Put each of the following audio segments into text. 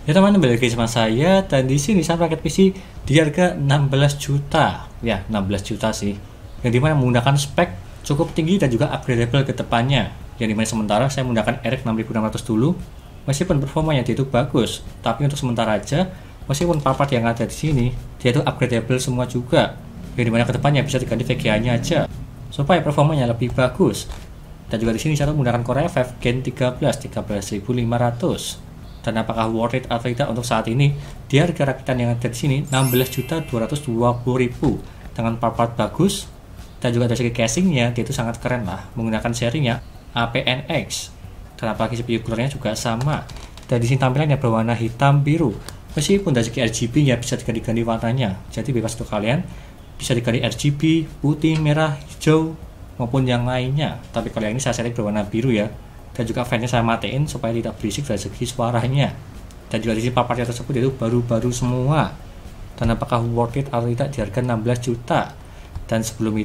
Ya teman, kembali lagi sama saya, dan di sini saya paket PC di harga 16 juta. Ya, 16 juta sih. Yang dimana menggunakan spek cukup tinggi dan juga upgradable ke depannya. Yang dimana sementara saya menggunakan RX 6600 dulu. Meskipun performanya dia itu bagus, tapi untuk sementara aja, meskipun part-part yang ada di sini, dia itu upgradable semua juga. Yang dimana ke depannya bisa diganti VGA-nya aja supaya performanya lebih bagus. Dan juga di sini saya menggunakan Core i5 Gen 13 13500. Dan apakah worth it atau tidak untuk saat ini? Di harga rakitan yang ada di sini 16.220.000 dengan part-part bagus, dan juga dari segi casingnya dia itu sangat keren lah, menggunakan serinya APNX. Dan apalagi CPU coolernya juga sama. Dan di sini tampilannya berwarna hitam biru. Meskipun dari segi RGB-nya bisa diganti-ganti warnanya, jadi bebas untuk kalian bisa diganti RGB, putih, merah, hijau maupun yang lainnya. Tapi kalau yang ini saya setting berwarna biru ya. Dan juga fan-nya saya matiin supaya tidak berisik dari segi suaranya. Dan juga di sini part-partnya tersebut itu baru-baru semua. Dan apakah worth it atau tidak di harga 16 juta. Dan sebelum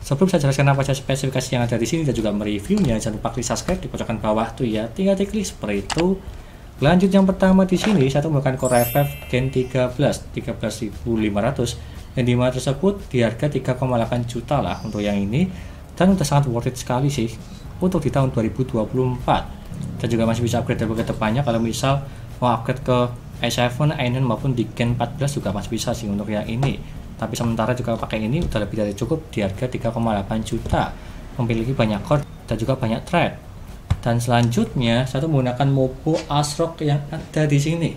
saya jelaskan apa saja spesifikasi yang ada di sini dan juga mereviewnya, jangan lupa klik subscribe di pojokan bawah tuh ya. Tinggal diklik seperti itu. Lanjut yang pertama di sini saya menggunakan Core i5 Gen 13 13500 yang dimana tersebut di harga 3,8 juta lah untuk yang ini, dan udah sangat worth it sekali sih untuk di tahun 2024. Dan juga masih bisa upgrade ke depannya kalau misal mau upgrade ke i7, i9 maupun di Gen 14 juga masih bisa sih untuk yang ini. Tapi sementara juga pakai ini udah lebih dari cukup di harga 3,8 juta, memiliki banyak core dan juga banyak thread. Dan selanjutnya saya menggunakan Mopo ASRock yang ada di sini.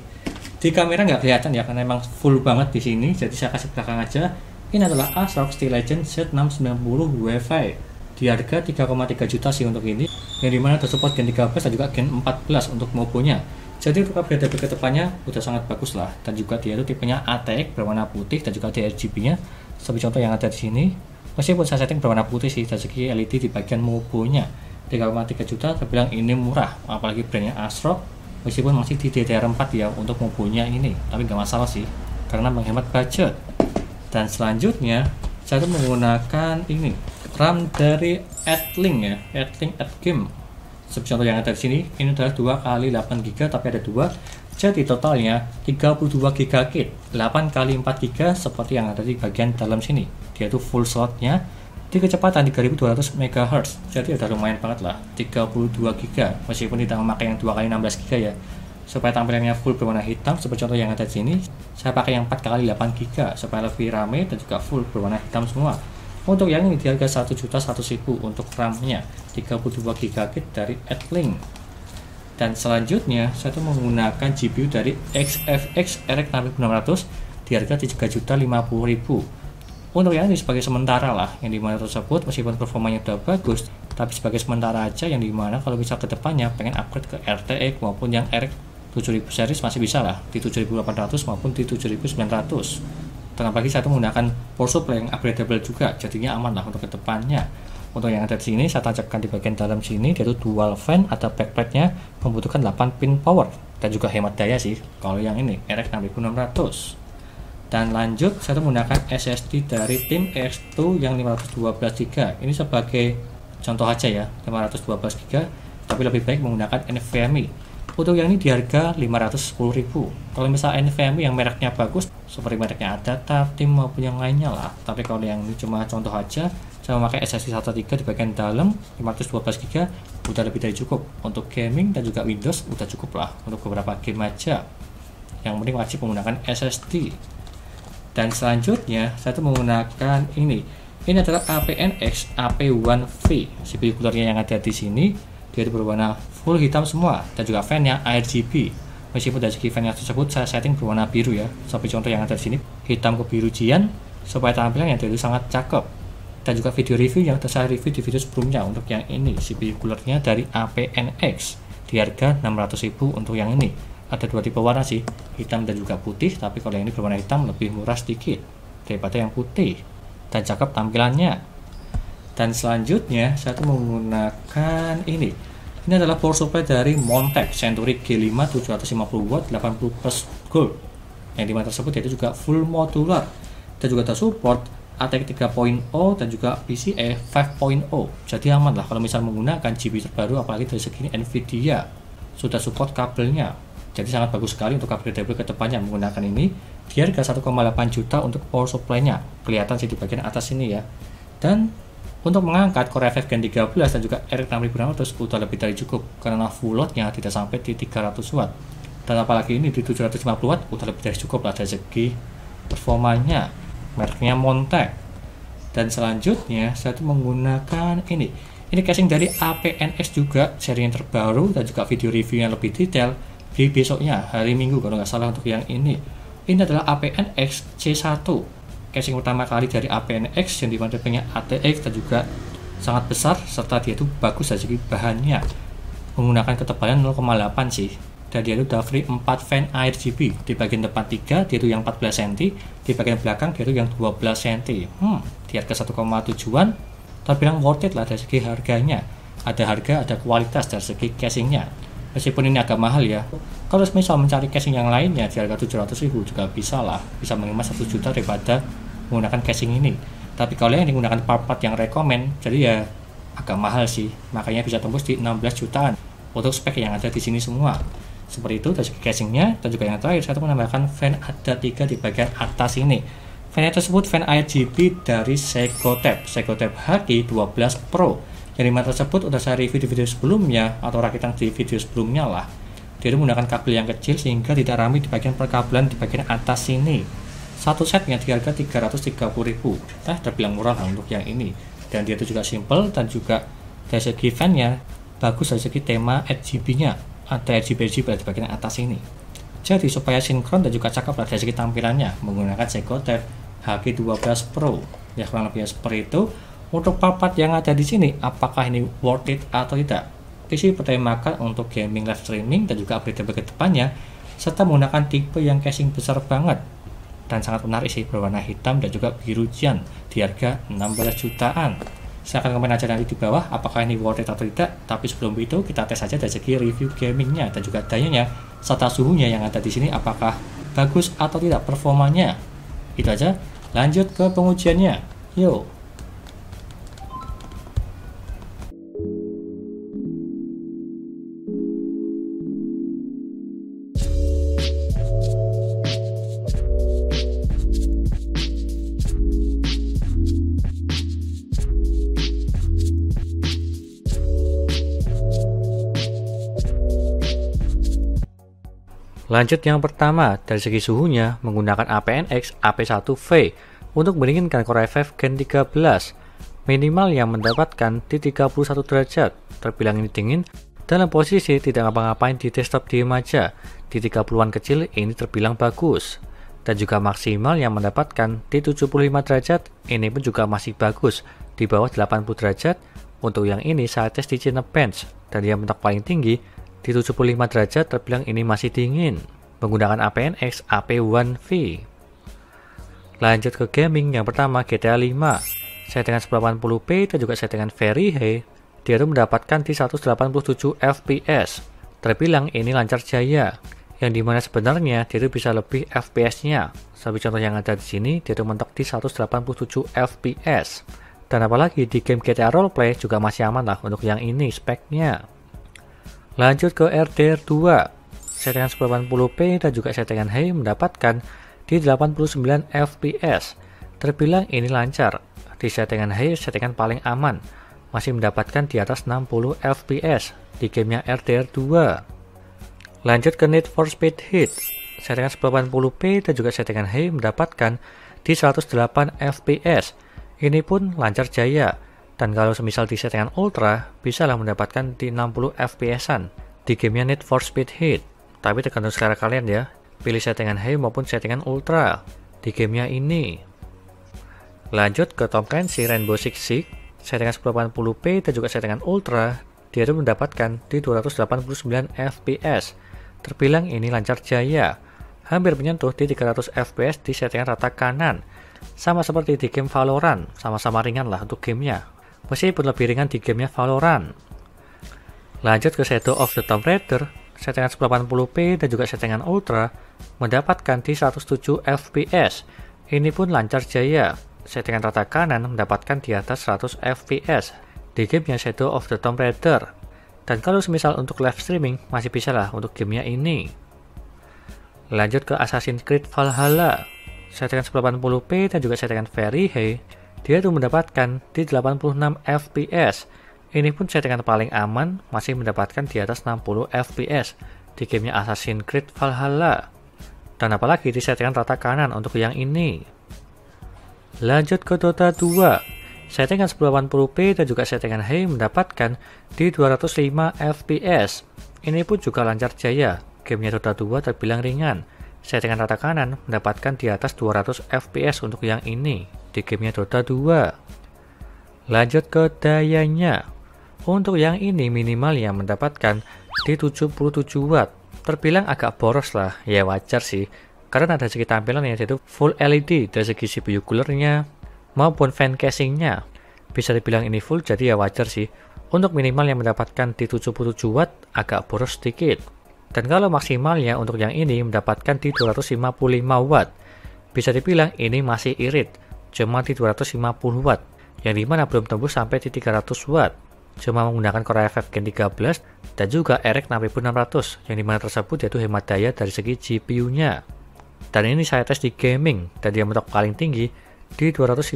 Di kamera nggak kelihatan ya karena memang full banget di sini, jadi saya kasih belakang aja. Ini adalah ASRock SteelLegend Z690 Wi-Fi di harga 3,3 juta sih untuk ini, yang dimana ada support Gen 13 dan juga Gen 14 untuk Mopo-nya. Jadi untuk upgrade ke depannya udah sangat bagus lah. Dan juga dia itu tipenya ATX berwarna putih dan juga ada RGB-nya seperti contoh yang ada di sini. Meskipun saya setting berwarna putih sih, dari segi LED di bagian Mopo-nya 3,3 juta terbilang ini murah, apalagi brandnya ASRock. Meskipun masih di DDR4 ya untuk Mopo-nya ini, tapi nggak masalah sih karena menghemat budget. Dan selanjutnya saya menggunakan ini RAM dari Adlink ya, Adlink Game. Seperti contoh yang ada di sini, ini adalah 2 kali 8 GB tapi ada 2. Jadi totalnya 32 GB kit, 8 kali 4 GB seperti yang ada di bagian dalam sini. Dia itu full slotnya di kecepatan 3200 MHz. Jadi udah lumayan banget lah, 32 GB meskipun tidak memakai yang 2 kali 16 GB ya. Supaya tampilannya full berwarna hitam seperti contoh yang ada di sini, saya pakai yang 4 kali 8 GB supaya lebih rame dan juga full berwarna hitam semua. Untuk yang ini di harga 1.100.000 untuk RAM-nya 32 GB kit dari Adlink. Dan selanjutnya saya menggunakan GPU dari XFX RX 6600 di harga 3.050.000. Untuk yang ini sebagai sementara lah, yang dimana tersebut meskipun performanya udah bagus, tapi sebagai sementara aja, yang dimana kalau bisa ke depannya pengen upgrade ke RTX maupun yang RX 7000 series masih bisa lah di 7800 maupun di 7900. Dan apalagi saya menggunakan power supply yang upgradable juga, jadinya aman lah untuk kedepannya. Untuk yang ada di sini saya tancapkan di bagian dalam sini, yaitu dual fan atau backplate-nya membutuhkan 8 pin power dan juga hemat daya sih kalau yang ini RX 6600. Dan lanjut saya menggunakan SSD dari tim X2 yang 512 GB. Ini sebagai contoh aja ya, 512 GB, tapi lebih baik menggunakan NVMe. Untuk yang ini di harga 510.000. Kalau misal NVMe yang mereknya bagus seperti mereknya Adata, Tim maupun yang lainnya lah. Tapi kalau yang ini cuma contoh aja, saya memakai SSD SATA 3 di bagian dalam 512 GB udah lebih dari cukup. Untuk gaming dan juga Windows udah cukup lah untuk beberapa game aja. Yang penting wajib menggunakan SSD. Dan selanjutnya saya menggunakan ini. Ini adalah APNX AP1V. CPU coolernya yang ada di sini dia berwarna full hitam semua dan juga fan-nya RGB. Meskipun dari segi fan-nya tersebut saya setting berwarna biru ya, seperti contoh yang ada di sini, hitam kebiru-jian supaya tampilannya itu sangat cakep. Dan juga video review yang saya review di video sebelumnya untuk yang ini, CPU coolernya dari APNX di harga 600.000 untuk yang ini. Ada dua tipe warna sih, hitam dan juga putih, tapi kalau yang ini berwarna hitam lebih murah sedikit daripada yang putih dan cakep tampilannya. Dan selanjutnya saya menggunakan ini adalah power supply dari Montech Century G5 750W 80+ gold, yang dimana tersebut itu juga full modular dan juga ada support ATX 3.0 dan juga PCIe 5.0. Jadi aman lah kalau misal menggunakan GPU terbaru, apalagi dari segi Nvidia sudah support kabelnya. Jadi sangat bagus sekali untuk upgradable ke depannya menggunakan ini. Di harga 1,8 juta untuk power supply-nya. Kelihatan sih di bagian atas ini ya. Dan untuk mengangkat Core i5 Gen 13 dan juga RX 6600 udah lebih dari cukup karena full load-nya tidak sampai di 300 watt. Dan apalagi ini di 750 watt udah lebih dari cukup lah dari segi performanya. Mereknya Montec. Dan selanjutnya saya tuh menggunakan ini. Ini casing dari APNX juga, seri yang terbaru dan juga video review yang lebih detail di besoknya, hari Minggu kalau nggak salah untuk yang ini. Ini adalah APNX C1, casing pertama kali dari APNX yang dimana punya ATX dan juga sangat besar serta dia itu bagus dari segi bahannya. Menggunakan ketebalan 0,8 sih. Dan dia itu udah free 4 fan RGB. Di bagian depan 3, dia itu yang 14 cm, di bagian belakang dia itu yang 12 cm. Di harga 1,7-an terbilang worth it lah dari segi harganya. Ada harga, ada kualitas dari segi casingnya. Meskipun ini agak mahal ya. Kalau misal mencari casing yang lainnya di harga 700.000 juga bisa lah, bisa menghemat 1 juta daripada menggunakan casing ini. Tapi kalau yang digunakan part-part yang rekomend, jadi ya agak mahal sih. Makanya bisa tembus di 16 jutaan untuk spek yang ada di sini semua. Seperti itu dari segi casingnya. Dan juga yang terakhir saya menambahkan fan ada 3 di bagian atas ini. Fan tersebut fan RGB dari Segotep HQ12 Pro. Yang dimana tersebut udah saya review di video sebelumnya atau rakitan di video sebelumnya lah. Dia menggunakan kabel yang kecil sehingga tidak ramai di bagian perkabelan di bagian atas ini. Satu setnya di harga 330.000. Terbilang murah lah untuk yang ini. Dan dia itu juga simple dan juga dari segi fan-nya bagus dari segi tema RGB-nya. Ada RGB di bagian atas ini. Jadi supaya sinkron dan juga cakep dari segi tampilannya menggunakan Segotep HQ12 Pro. Ya kurang lebih seperti itu. Untuk part-part yang ada di sini, apakah ini worth it atau tidak? PC pertimbangkan untuk gaming live streaming dan juga upgradable ke depannya, serta menggunakan tipe yang casing besar banget dan sangat menarik sih, berwarna hitam dan juga biru cian di harga 16 jutaan. Silahkan komen aja nanti di bawah apakah ini worth it atau tidak. Tapi sebelum itu kita tes saja dari segi review gamingnya dan juga dayanya serta suhunya yang ada di sini apakah bagus atau tidak performanya. Itu aja. Lanjut ke pengujiannya. Yuk. Lanjut yang pertama, dari segi suhunya menggunakan APNX AP1V untuk mendinginkan Core i5 Gen 13. Minimal yang mendapatkan di 31 derajat, terbilang ini dingin. Dalam posisi tidak ngapa-ngapain di desktop diem aja, di 30-an kecil ini terbilang bagus. Dan juga maksimal yang mendapatkan di 75 derajat, ini pun juga masih bagus, di bawah 80 derajat. Untuk yang ini saya tes di Cinebench, dan yang mentok paling tinggi di 75 derajat terbilang ini masih dingin menggunakan APNX AP1V. Lanjut ke gaming, yang pertama GTA 5 settingan 1080p dan juga settingan Very High. Dia itu mendapatkan di 187 fps, terbilang ini lancar jaya, yang dimana sebenarnya dia itu bisa lebih fps-nya. Seperti contoh yang ada di sini, dia itu mentok di 187 fps. Dan apalagi di game GTA Roleplay juga masih aman lah untuk yang ini speknya. Lanjut ke RDR2, settingan 1080p dan juga settingan high mendapatkan di 89 fps. Terbilang ini lancar. Di settingan high, settingan paling aman, masih mendapatkan di atas 60 fps di gamenya RDR2. Lanjut ke Need for Speed Heat, settingan 1080p dan juga settingan high mendapatkan di 108 fps. Ini pun lancar jaya. Dan kalau semisal di settingan ultra, bisalah mendapatkan di 60 fps-an di gamenya Need for Speed Heat. Tapi tergantung selera kalian ya, pilih settingan high maupun settingan ultra di gamenya ini. Lanjut ke Tom Clancy Rainbow Six Siege, settingan 1080p dan juga settingan ultra, dia itu mendapatkan di 289 fps. Terbilang ini lancar jaya, hampir menyentuh di 300 fps di settingan rata kanan. Sama seperti di game Valorant, sama-sama ringan lah untuk gamenya, meskipun lebih ringan di gamenya Valorant. Lanjut ke Shadow of the Tomb Raider, settingan 1080p dan juga settingan ultra mendapatkan di 107 fps. Ini pun lancar jaya, settingan rata kanan mendapatkan di atas 100 fps di gamenya Shadow of the Tomb Raider. Dan kalau semisal untuk live streaming masih bisa lah untuk gamenya ini. Lanjut ke Assassin's Creed Valhalla. Settingan 1080p dan juga settingan very high, dia tuh mendapatkan di 86 fps. Ini pun settingan paling aman, masih mendapatkan di atas 60 fps di gamenya Assassin's Creed Valhalla. Dan apalagi di settingan rata kanan untuk yang ini. Lanjut ke Dota 2. Settingan 1080p dan juga settingan high mendapatkan di 205 fps. Ini pun juga lancar jaya. Gamenya Dota 2 terbilang ringan. Settingan rata kanan mendapatkan di atas 200 fps untuk yang ini di gamenya Dota 2. Lanjut ke dayanya. Untuk yang ini minimal yang mendapatkan di 77 watt. Terbilang agak boros lah, ya wajar sih. Karena dari segi tampilan yaitu full LED dari segi CPU coolernya maupun fan casingnya. Bisa dibilang ini full, jadi ya wajar sih. Untuk minimal yang mendapatkan di 77 watt agak boros sedikit. Dan kalau maksimalnya untuk yang ini mendapatkan di 255 watt. Bisa dibilang ini masih irit, cuma di 250 watt. Yang dimana belum tembus sampai di 300 watt. Cuma menggunakan Core i5 Gen 13 dan juga RX 6600. Yang dimana tersebut yaitu hemat daya dari segi GPU-nya. Dan ini saya tes di gaming dan dia mentok paling tinggi di 255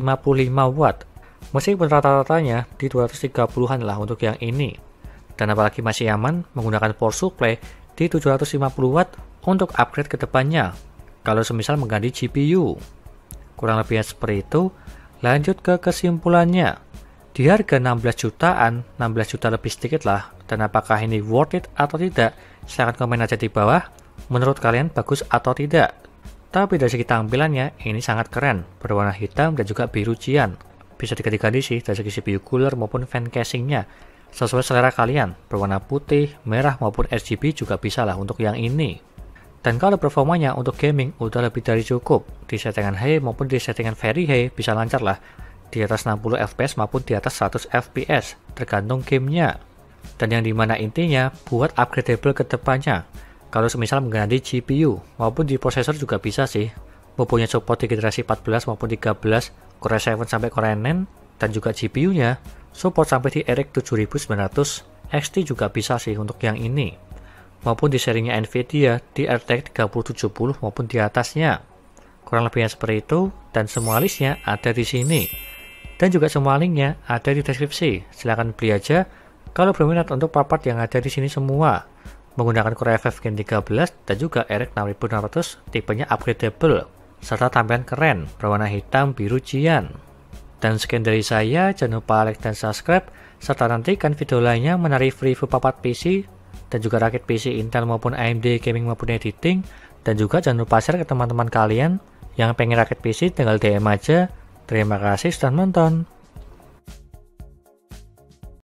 watt, meskipun rata-ratanya di 230-an lah untuk yang ini. Dan apalagi masih aman menggunakan power supply di 750 watt untuk upgrade ke depannya kalau semisal mengganti GPU. Kurang lebihnya seperti itu. Lanjut ke kesimpulannya. Di harga 16 jutaan, 16 juta lebih sedikit lah, dan apakah ini worth it atau tidak? Silahkan komen aja di bawah, menurut kalian bagus atau tidak. Tapi dari segi tampilannya, ini sangat keren, berwarna hitam dan juga biru cian. Bisa diganti-ganti sih dari segi CPU cooler maupun fan casingnya. Sesuai selera kalian, berwarna putih, merah maupun RGB juga bisa lah untuk yang ini. Dan kalau performanya untuk gaming udah lebih dari cukup. Di settingan high maupun di settingan very high bisa lancar lah. Di atas 60 fps maupun di atas 100 fps, tergantung gamenya. Dan yang dimana intinya buat upgradable ke depannya. Kalau semisal mengganti GPU maupun di prosesor juga bisa sih. Mempunyai support di generasi 14 maupun 13, Core i7 sampai Core i9, dan juga GPU-nya support sampai di RX 7900 XT juga bisa sih untuk yang ini. Maupun di serinya Nvidia di RTX 3070 maupun di atasnya. Kurang lebihnya seperti itu, dan semua listnya ada di sini. Dan juga semua linknya ada di deskripsi. Silahkan beli aja kalau berminat untuk part-part yang ada di sini semua. Menggunakan Core i5 Gen 13 dan juga RX 6600 tipenya upgradable serta tampilan keren berwarna hitam biru cian. Dan sekian dari saya, jangan lupa like dan subscribe serta nantikan video lainnya mengenai review papat PC dan juga rakit PC Intel maupun AMD gaming maupun editing. Dan juga jangan lupa share ke teman-teman kalian yang pengen rakit PC, tinggal DM aja. Terima kasih sudah nonton.